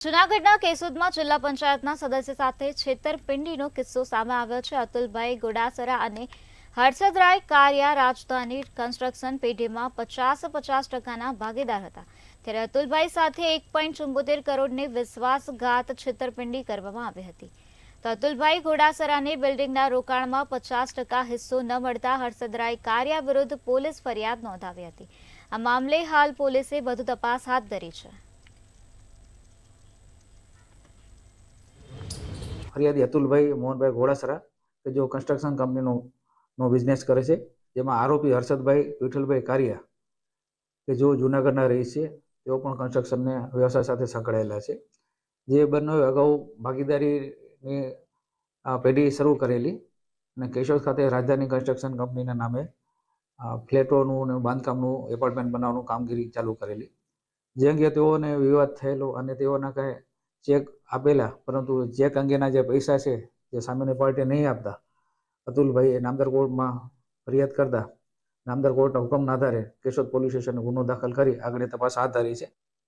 જૂનાગઢના કેશોદમાં જિલ્લા પંચાયતના સદસ્ય સાથે છેતરપિંડીનો કિસ્સો સામે આવ્યો છે. અતુલભાઈ ગોડાસરા અને હર્ષદરાય કારિયા રાજધાની કન્સ્ટ્રક્શન પેઢીમાં 50% ભાગીદાર હતા. ત્યારે અતુલભાઈ સાથે 1.74 કરોડની વિશ્વાસઘાત છેતરપિંડી કરવામાં આવી હતી. તો અતુલભાઈ ગોડાસરાને બિલ્ડિંગના રોકાણમાં 50% હિસ્સો ન મળતા હર્ષદરાય કારિયા વિરુદ્ધ પોલીસ ફરિયાદ નોંધાવી હતી. આ મામલે હાલ પોલીસે વધુ તપાસ હાથ ધરી છે. ફરિયાદી અતુલભાઈ મોહનભાઈ ઘોડાસરા કે જો કન્સ્ટ્રક્શન કંપનીનો બિઝનેસ કરે છે, જેમાં આરોપી હર્ષદભાઈ વિઠ્ઠલભાઈ કારિયા કે જો જૂનાગઢના રહી છે, તેઓ પણ કન્સ્ટ્રક્શનને વ્યવસાય સાથે સંકળાયેલા છે. જે બંને અગાઉ ભાગીદારીની પેઢી શરૂ કરેલી અને કેશોદ ખાતે રાજધાની કન્સ્ટ્રક્શન કંપનીના નામે ફ્લેટોનું અને બાંધકામનું એપાર્ટમેન્ટ બનાવવાનું કામગીરી ચાલુ કરેલી. જે અંગે તેઓને વિવાદ થયેલો અને તેઓના કાંઈ ચેક આપેલા, પરંતુ ચેક અંગેના જે પૈસા છે જે સામેની પાર્ટી નહીં આપતા, અતુલભાઈએ નામદાર કોર્ટમાં ફરિયાદ કરતા નામદાર કોર્ટના હુકમના આધારે કેશોદ પોલીસ સ્ટેશને ગુનો દાખલ કરી આગળની તપાસ હાથ ધરી છે.